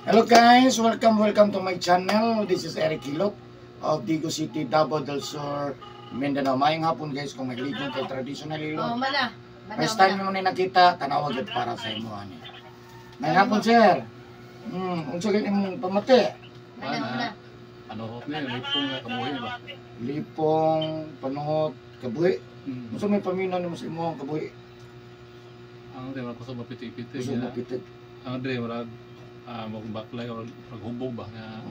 Hello guys, welcome to my channel. This is Eric Hilot of Digo City, Davao del Sur, Mindanao. Mayang hapon guys, kung magligon kay traditional Hilot. First time mo na nakita, tanaw agad para sa imo ani. Mayang hapon sir. Unsa gyud imong pamati? Panuhot niya, lipong nga kabuhi ba? Lipong, panuhot, kabuhi. Unsa may paminaw nimo sa imong kabuhi? Ang di man kusog mapiti-piti. Gusto mo pitit. Ang di marag magbaklay o maghubog ba nga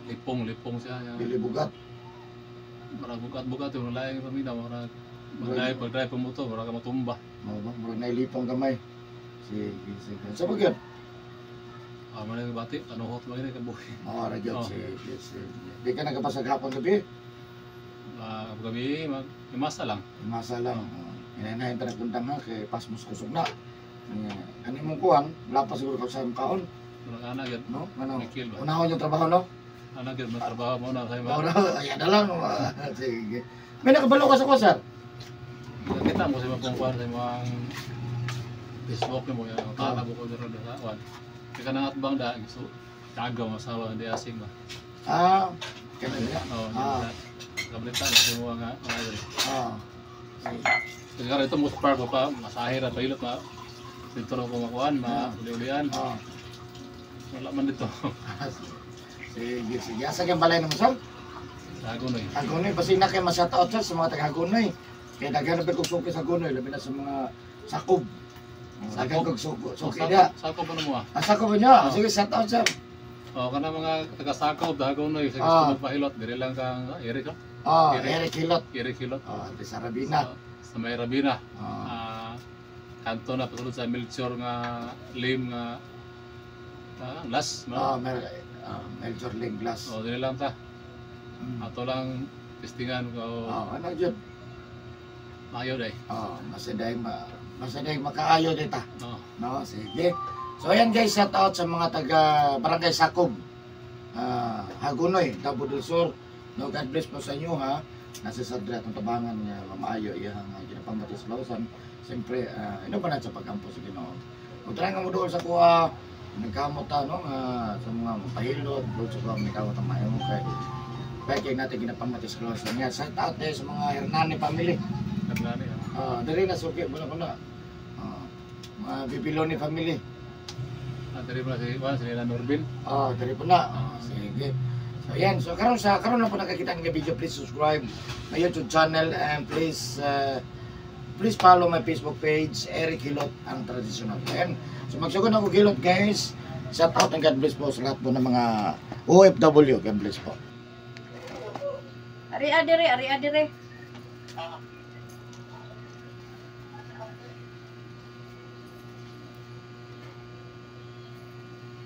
lipong siya nga. Dili bugat. Marag bugat yung laing paminaw marag pag-drive pa mo to, marag matumba. Mao ba? Murag nailipong gamay. Sige. Sa bagay. Manang bati, panuhot mo ini kabuhi. Radyo. Sige. Di ka nagapasag hapon gabi? Gabi, imasa lang. Masa lang. Inainahin ta nagkundang ha kay pasmos kusog na. Ano mong kuhan, wala pa siguro ka sa kaon. Marag anak yun. No? Ano? Mikil ba? Unahon yung trabaho, no? Anak yun, matrabaho mo na kayo ba? Ayan na lang. Sige. May nakabalo ka sa kusar? Kita mo sa mga pangkuhan sa mga Facebook mo yung talabo ko dito sa awan. Kaya nangat bang da, gusto tagaw masawa hindi asing ba? Kaya na. Oo, kabalita na sa mga mga idol. Kaya ito mo sa park pa, masahir at pailot ma. Dito rin kumakuhan, uli-ulian. Wala man dito. Sige. Asa kayong balay naman, sir? Hagonoy. Hagonoy, basi na kayo masya-out sir sa mga taga-Hagonoy. Kaya naghanap ko suki sa Hagonoy, labi na sa mga sakob. Sagay kong suki niya. Sakop pa na mo ah? Sakob niya? Sige, shout-out sir. Kana mga taga-sakop, Hagonoy, sa gusto magpahilot, diri lang kang Eric. Eric Hilot. Eric Hilot. Sa Rabina. Sa may Rabina. Kanto na patulod sa Melchor nga lim nga glass. Melchor Ling Glass. Dili lang ta. Ato lang testingan ko. Ano yun? Maayo day. Masaday makaayo dita. No, sige. So ayan guys, shout out sa mga taga Barangay Sakob. Hagonoy, Davao del Sur. No, God bless po sa inyo ha. Nasa sadra atong tabangan nga maayo iyang ginapamatis lausan. Siyempre, ino ba na sa pagkampo sa Ginoo. Kung try nga mo doon sa kuha, nagkamot no, sa mga pahilot, doon sa kuha, nagkamot ang mayo kaya kaya natin ginapamatis lausan. Nga, shout out sa mga Hernani family. Hernani Dari na suki mo na. Mga Bibiloni family. Dari pala si Nila Norbin. Dari po na. Sige. So yan, so karon na po nakakita ng video, please subscribe my YouTube channel and please follow my Facebook page, Eric Hilot ang traditional. Ayan. So magsugod ako Hilot guys. Shout out and God bless po sa lahat po ng mga OFW. God bless po. Ari adire.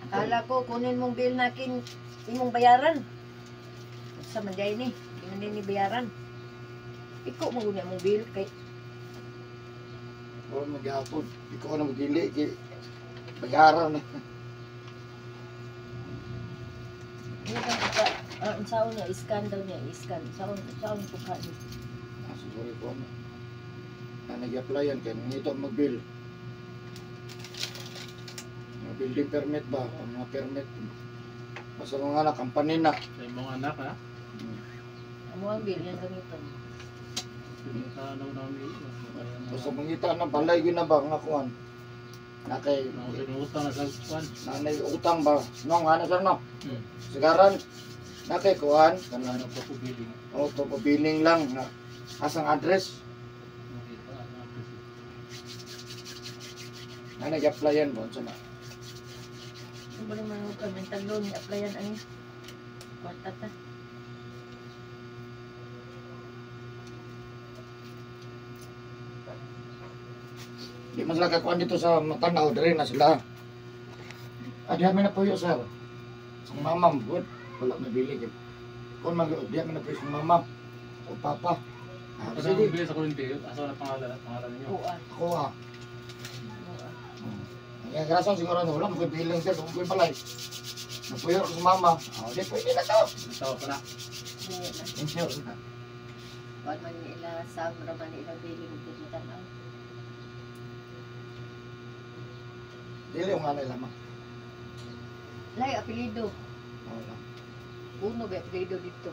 Akala ko kunin mong bill nakin imong bayaran. Sa manday ni, hindi ni bayaran. Iko mo guna mong bill kay Magyapon. Ikaw ko na magdili kay bayaran. Unsaon niya iskan daw niya iskan. Saon ko ka ni. Sorry po. Nag-applyan kay nito mag-bill. Building permit ba? Mga permit. Basta mga anak, company na. Sa imong anak ha? Amo ang bill yan ganito. Basta mangita na balay yun na ba nga kuhan? Nakay utang na sa kuhan. Nanay utang ba? No, nga na sir no? Sigaran. Nakay kuhan. Ano pa po billing? Pabiling lang. Asang address? Nag-applyan mo. Saan na? Ano ba naman ang mental loan ni applyan ani? Kwarta ta. Di man sila kakuan dito sa Matanaw, diri na sila. Diyan na po yun, sir. Sa mamam, good. Wala nabili. Kung diyan na po yung mamam. O papa. Sige. Bili sa kurinti, asa na pangalan niyo? Kuha. Kaya grasan siguro na wala, magbibilang sir, kung ko'y balay. Napuyo ko sa mama. Di pwede na to. Tawa ka na. Wala man nila sa raman nila bili mo dito tanaw. Dili yung anay lamang. Lahi apelido. Wala. Uno ba apelido dito?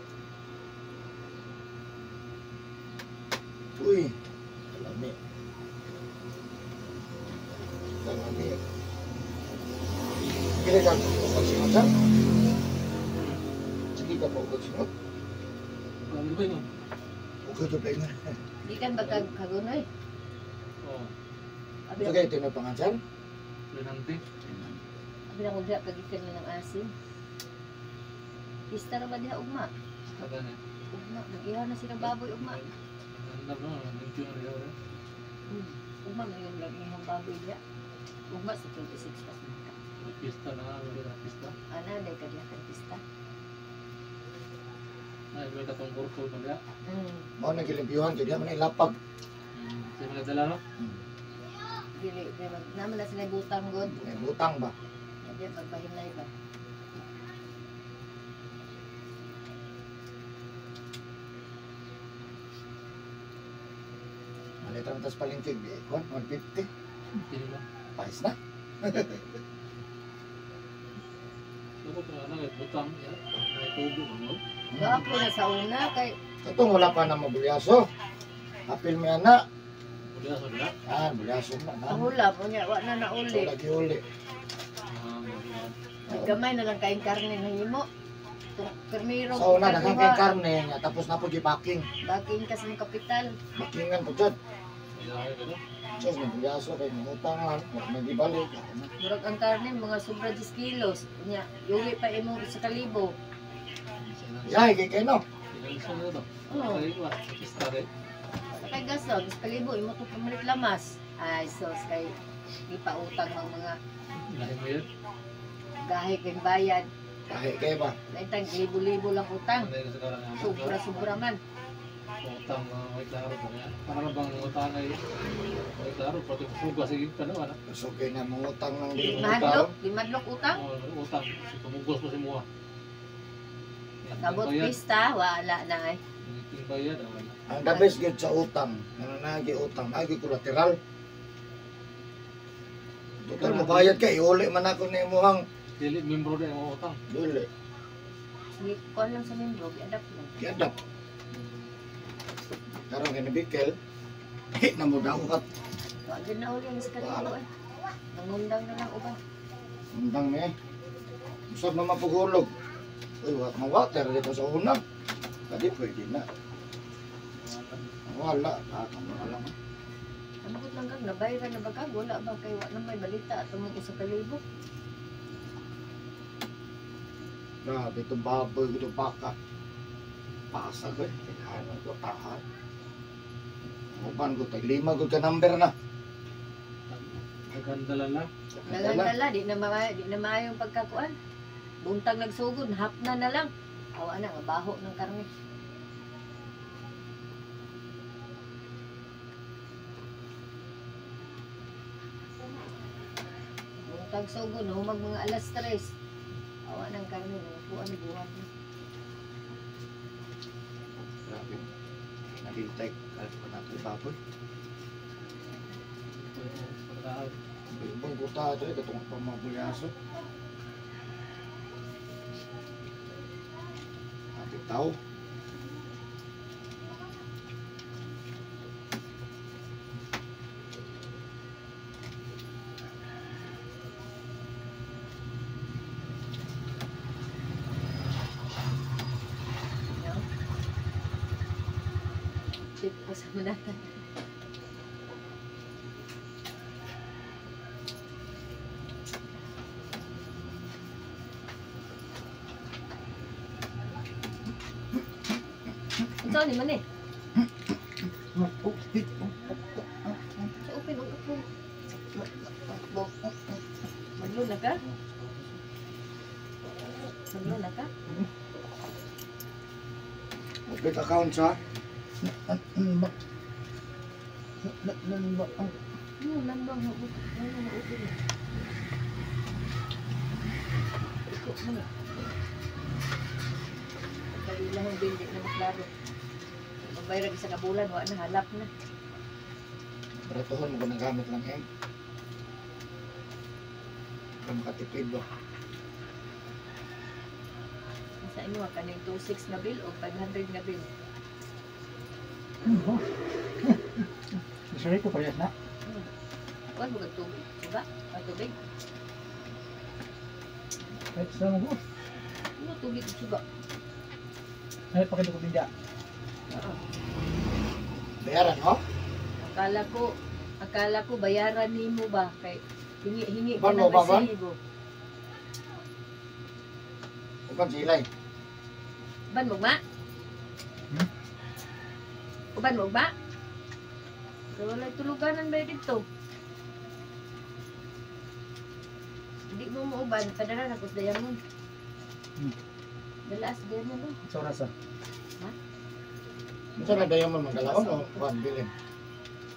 Uy, kalami. Kalami. Kira ka pagsingot sir? Sige ka po pagsingot. Ano ba yun? Okay to play na. Di kan bagag kagunoy. Oo. Abi So kayo tinupangan sir? Renante. abi na kung diha kagikan na ng asin. Pista ra ba diha ugma? Kada niya. Ugma, nag-ihaw na sila baboy ugma. Ganda no, nag-tune na rin. Ugma man yung lagi ang baboy diha. Ugma sa 26 pa. Pista na nga, wala pista. Ana day ka diha kan pista. Ay, may katong burko na niya. Mao nang gilimpyuhan kay di man ilapag. Sa mga dala no? Dili naman na sila butang god. May butang ba? Diya pagpahinay ba. Malitan tas palengke kon 150. Hindi ba? Pais na. Ako pa na butang ya. May tubo mo. Gapo na sa una kay Katong wala pa na mabulyaso. Apil mi ana. Mula sa dala. Ah, bulyaso na. ahula po niya wa na nauli. Lagi uli. Gamay na lang kain karne na himo. Permiro. Sa una daghang kay karne nya tapos na po gi-packing. Baking kas ng kapital. Bakingan po jud. Ilahay ka no? Sus, mabulyaso kay utang lang, nagibalik. Murag ang karne mga sobra 10 kilos. Nya, yuli pa imo sa kalibo. Yay, kay kay no. Ilan na to? Oo. Ay, wa. Pista rin. Kay gasto, sa kalibo imo to pamalit lamas. Ay sos kay di pa utang ng mga Ilahay mo yan. gahe kay bayad. Kay kay ba? Naitang libo-libo lang utang. Ano yung sekarang ang Sobra-sobra man. utang may klaro pa niya. Para bang utang ay may klaro pati suga sige ka na wala. So kay na mangutang ng Di di madlok, di madlok utang. Utang si pamugos pa si Mua. Kabot pista, wala na ay. Ting bayad wala. Ang the best gid sa utang, nagi utang, nagi collateral. Total mabayad ka, iuli man ako ni imuhang Dili membro na yung utang. dili. Ni kon lang sa membro, i-adapt lang. Kiadap. Karon kay nabikel, hit na mo dawat. Wa gyud na uli ang sa kalibo ay. Nangundang na lang uban. Undang mi. Usab na mapughulog. Uy, ma-water dito sa una. Kadi pwede na. Wala, ano alam. Ano gud lang kag nabayran na ba kag wala ba kay wa na may balita at mo sa kalibo. Grabe itong baboy, itong baka. Pasa ko eh. Kailangan ko tahan. Uban ko, tag 5 ko ka number na. Maganda lang lang. Nagandala di na maayo pagkakuan. Buntag nagsugod, hapna na lang. Awa na nga baho ng karne. Buntag sugod, humag mga alas 3. Awa ng karne, kuan ni buhat. Grabe. Nagintay. Kahit pa natin baboy. Ibang kuta ito, itong pamabulyaso. Ating tao. Tip ko sa manatan. Ito ni man eh. Sa open, open. Maglo na ka? Maglo na ka? Big account sa. Lambang habo. Ano na open eh. Ikot mo na. Pagkalilang ang building na maklaro. Magbayarag sa kabulan, wala na, halap na. Baratuhon mo ko ng gamit lang eh. Para makatipid ba. Sa imo kanang 26 na bill o 500 na bill. Sorry ko parehas na. Kuan mo kag tubig, suga, ang tubig. Kahit sa mo. Ano tubig suga? Ay pakita ko din diya. Oo. Bayaran ho? Akala ko bayaran nimo ba kay hingi ka Ban mo ng ba, ban? resibo. Uban silay. Ban mo ba? Hmm? Uban mo ba? Pero wala tuluganan ba dito? Hindi mo uban, padala na kus diamond. Dalaas diamond mo. Sa oras ah. Unsa na dayon mo magalaon o kuan bilin?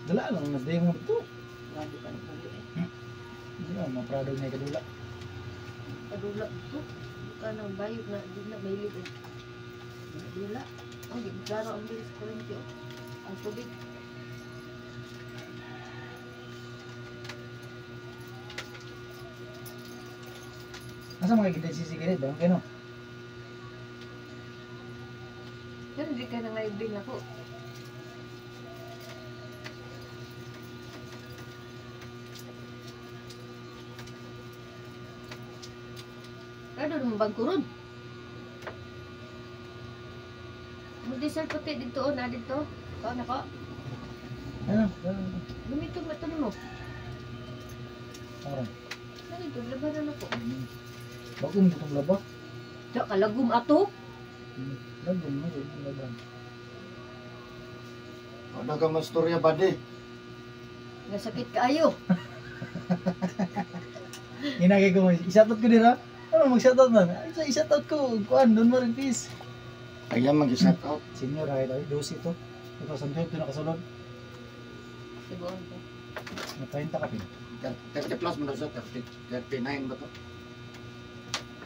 Dala lang mas day mo ito. Grabe pa naman eh. Hindi na maprado na kadula. Padula ito. Buka ng bayot na di na may liit. Padula. Ang di klaro ang bilis ko rin ito. Ang tubig. Asa mga kita sisigaret ba kano? Pero hindi ka na ngayon din ako. Kaya doon mo bangkurod. Mag-desert puti dito o na dito. Ikaw na ko. Ano? Lumito ba mo? Ora. Ano ito? Labanan ako. Bagong tutong laba. Diyak kalagum ato. Bagong mo yung laban. Ano ka mastorya bade? Nasakit kaayo. Inagay ko mo. Isatot ko dira. Ano mag-shoutout man? Isatot ko. Kuan doon mo rin please. Ayan mag-shout out. Senior ay daw 12 to. 2012 to nakasulod. Sibuan ko. Nakahinta ka pin. 30 plus mo na sa 30, 39 ba to?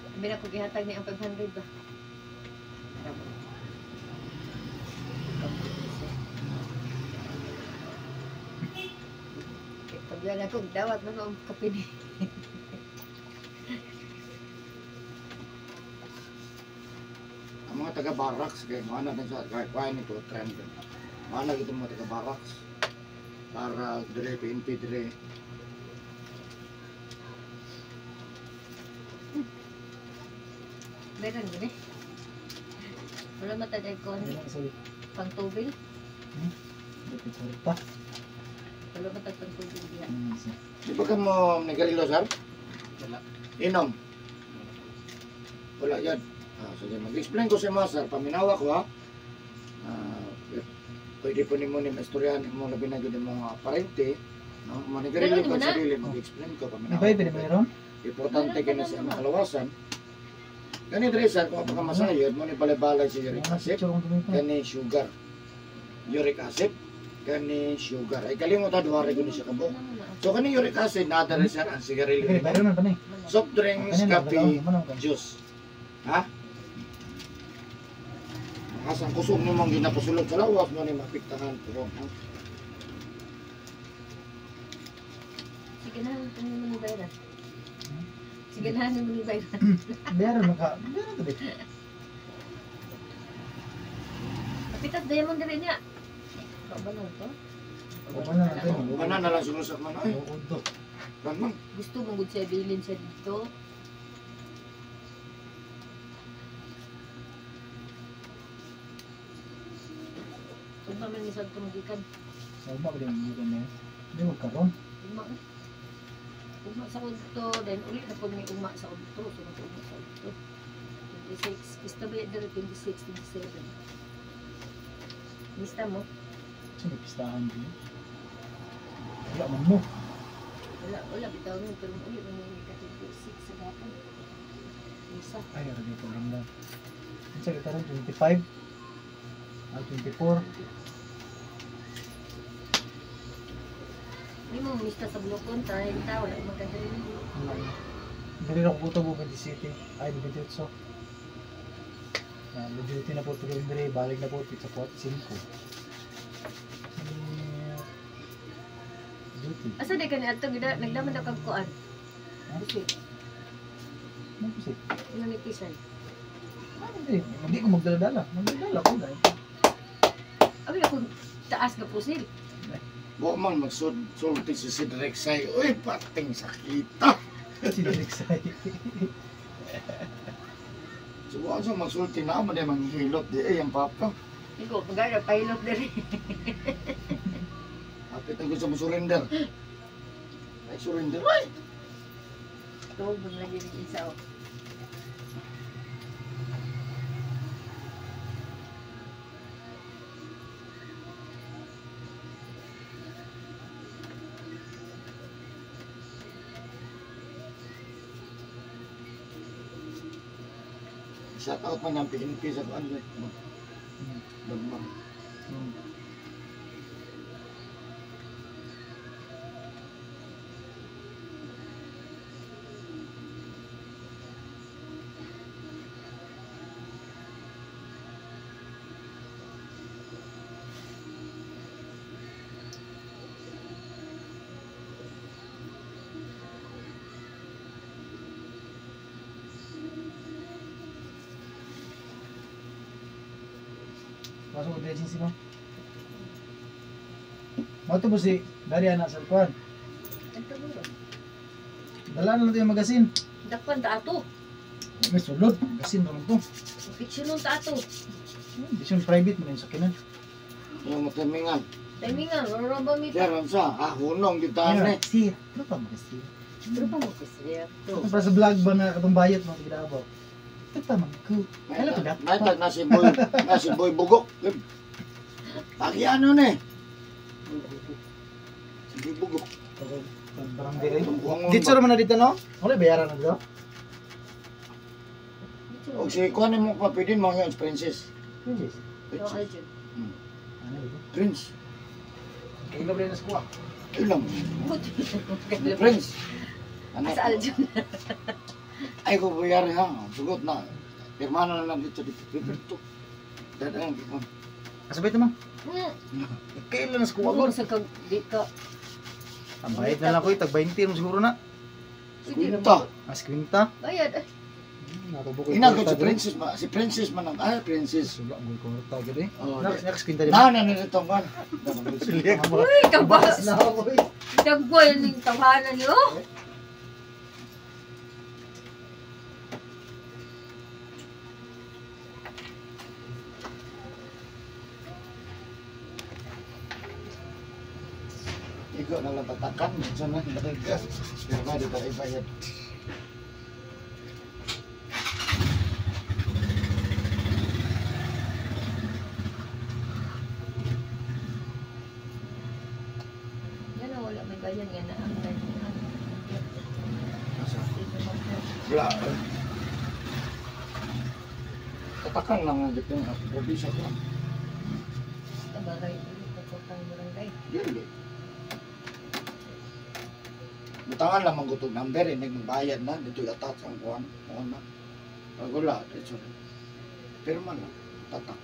Sabi na ko gihatag ni ang 500 ba? Pag yan ako, dawat na ko ang kape ni. Ang mga taga-barracks kay mana din sa kaya nito trend. Mana gito mga taga-barracks para dire PNP dire. Meron din eh. Wala matagay ko Ano ni na kasi? pang tubil. Dito ko pa. Wala matag pang tubil diya. Di ba ka mo nagarilo sir? Wala. Inom. Wala yan. Sige, mag-explain ko sa mga sir, paminawa ko ha. Pwede po ni mo ni maistoryahan mo labi na gano'n mga parente. No? Manigarilyo Dalawa ka mo na. sarili, mag-explain ko, Di paminawa ba yung pinag-mayroon? Importante ka na sa mga kalawasan. Ganit rin sir, kung pagkamasayod, mo ni balay-balay si uric Mga acid, picture kong tumingin ko. kani sugar. Uric acid, kani sugar. Ay kalimutan, duwari ko ni siya kabo. So kani uric acid, nada rin sir ang sigarilyo. Sige, bayro na pa na eh. Soft drinks, Kanina, kape, dalawa, manong ka. juice. Ha? Asang kusog mo mong ginapusulog sa lawas mo ni mapiktahan ko. Ha? Sige na, ano mo ni Bayran? Sige na, ano mo ni Bayran? Bayro na ka. Bayro na ba? Kapitas diamond din niya. Ba na ito? O pa na natin. Mana na lang sinusak man ay. Oo, do. Kan man. Gusto mong good siya bilin siya dito. Kung naman ni Sag Pumugikan. Sa uma ko din yung bukan na yun. Hindi mo karon. Uma na. Uma sa udto. Then ulit na po may uma sa udto. Sunod sa uma sa udto. 26. Gusto ba yan 26, 27. Mista mo? Sino pistahan din? Wala man mo. Wala. Bitaw mo. Pero ulit na may ka 26 sa gapon. Misa. Ay, ano dito lang lang. Ang sa kita rin, 25. 24. Hindi mo mista sa blokon. Tayo ta. Wala magkagaling. Dili na ko puto mo 27. Ay, 28. Duty na po ito yung dire. Balik na po ito sa 5. Duty. Asa di ka ni Ato? Nagdaman daw kang kuan. Ha? Busit. Ano po siya? Ano ni Kisan? Hindi ko magdala-dala. Magdala ko dahil. Abi ako taas ka pusil. Wa man magsulti si Cedric say, uy, pating sakita. Siniliksay. Subukan sa magsulti na mo, di manghilot di ang papa. Ikaw, magana pilot diri. Kapit ang gusto mo surrender. Ay, surrender. Ay! Ito, bang lagi ng isa. Oh. Shout out man ng PNP sa ano. Damang. Pasok ko agency mo. Mo to si dari anak sa kuan. Ito mo. Dala na lang to yung magasin. Dakpan ta ato. May sulod, magasin naman to. Picture ta ato. Mission private mo yung sakinan. Yung matamingan. Timingan, ano ba mi? Kaya sa, hunong kita Ano ni. si, ano pa magasin? Pero pa mo kasi to. Para sa vlog ba na katong bayad mo gidabaw. Ito pa man ko. Ano to dapat? Naitag na si Boy Bugok. Pagi ano ni? Si Boy Bugok. Barangay ay. Buhangon Dito naman na dito no? Wala bayaran na dito. O si kuha mo pa pwede mo yung princess. Yes. Ano ito? Prince. Kailan ba yung naskuha? Ilang. Prince. Anak Asa ko. Aljun. Ay ko buyari ha. Sugot na. Pirmano na lang dito dito. Dito. Dadaan ko. Kasabay ito man. Kailan naskuha ko? Kuha sa kag di ka. Ang bayad na lang ko, tag 20 mo siguro na. Kwinta. Mas kwinta. Bayad. Inagot si Princess ma. Si Princess man ang Princess. Suga mo ko ta gid eh. Oh, Next kwinta di na nito man. Uy, kabas. na ako eh. Dagboy ning tawanan niyo. Igo na lang tatakan. Diyan na natigas. Pero ba dito ibayad. Yan na wala may bayan nga na ang Wala. Tatakan lang ang dito yung probinsya ko. Tabaray pagkakang barangay. Dili. Butangan lang magutog number, hindi magbayad na, dito i-attach ang kuhan. Kuhan na. Pag wala, dito. Pero man lang, tatak.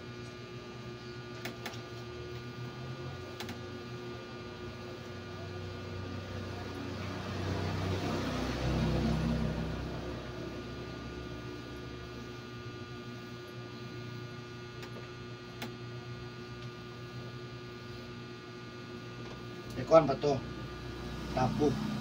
Ikuan ba to? Tapo.